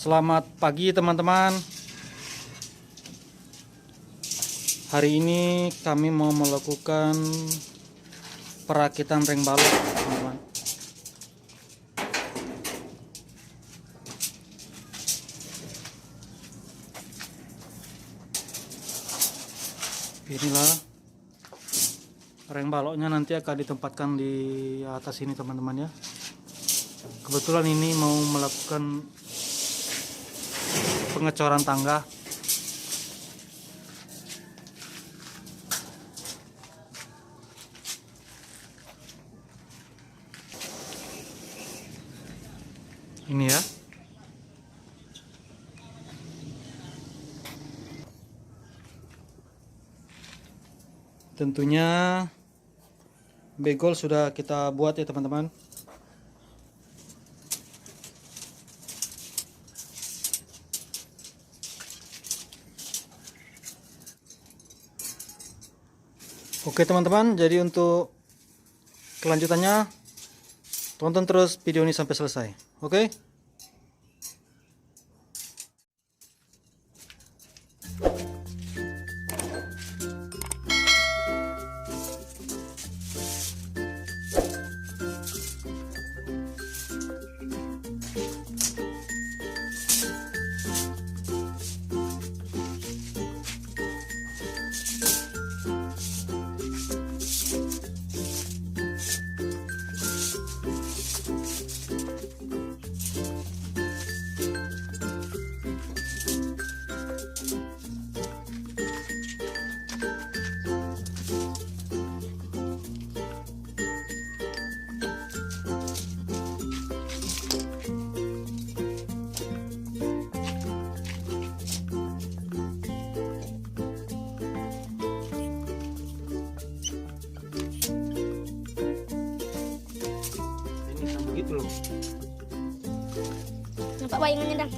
Selamat pagi teman-teman. Hari ini kami mau melakukan perakitan reng balok, teman-teman. Inilah reng baloknya, nanti akan ditempatkan di atas ini teman-teman ya. Kebetulan ini mau melakukan pengecoran tangga. Ini ya. Tentunya begol sudah kita buat ya teman-teman. Oke teman-teman, jadi untuk kelanjutannya tonton terus video ini sampai selesai. Oke? Gitu loh. Nampak bayangannya dong.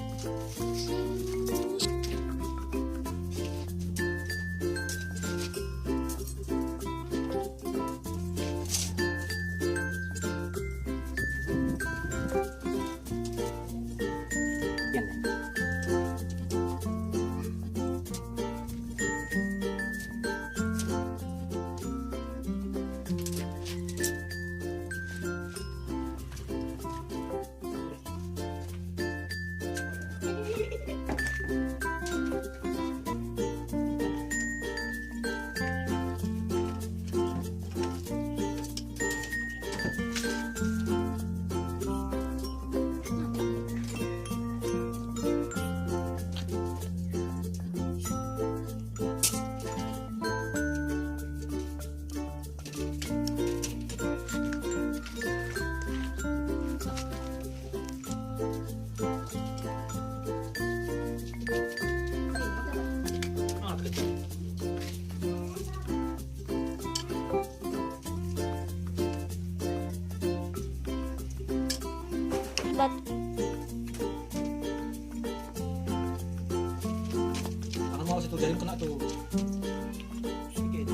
Buat Karena mau situ jaring kena tuh. Sedikit.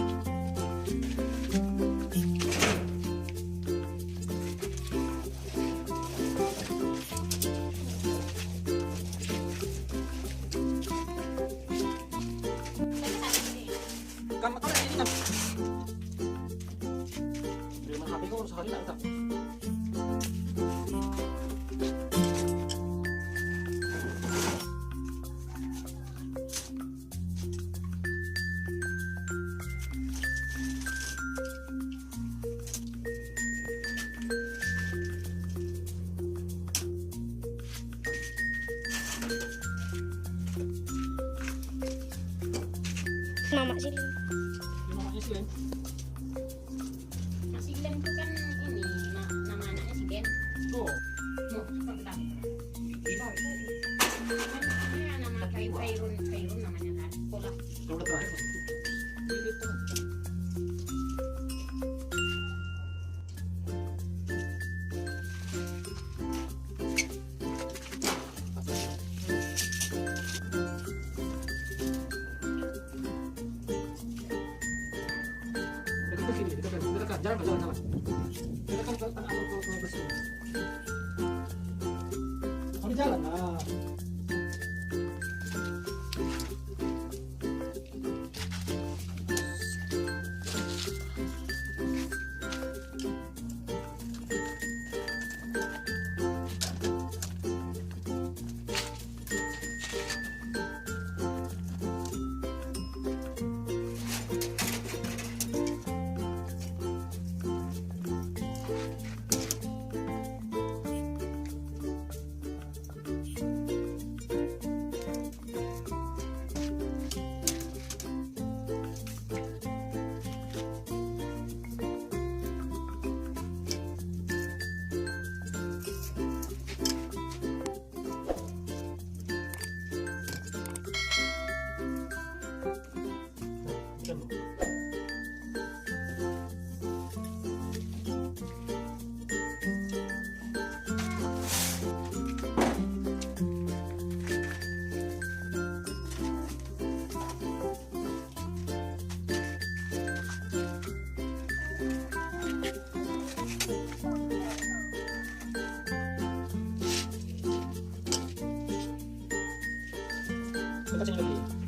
Kan ada ini kan. Terima HP kau sehari enggak? mama sih. Namanya sih Len. Si Glenn itu kan ini nama anaknya si Glenn. Oh, Bentar. Kan nama Fairun namanya kan. Sekolah. udah terakhir. Gitu. Jangan jalan. Kita kan ke tanah ke bersih. Oh di jalan lah. kacanya lagi.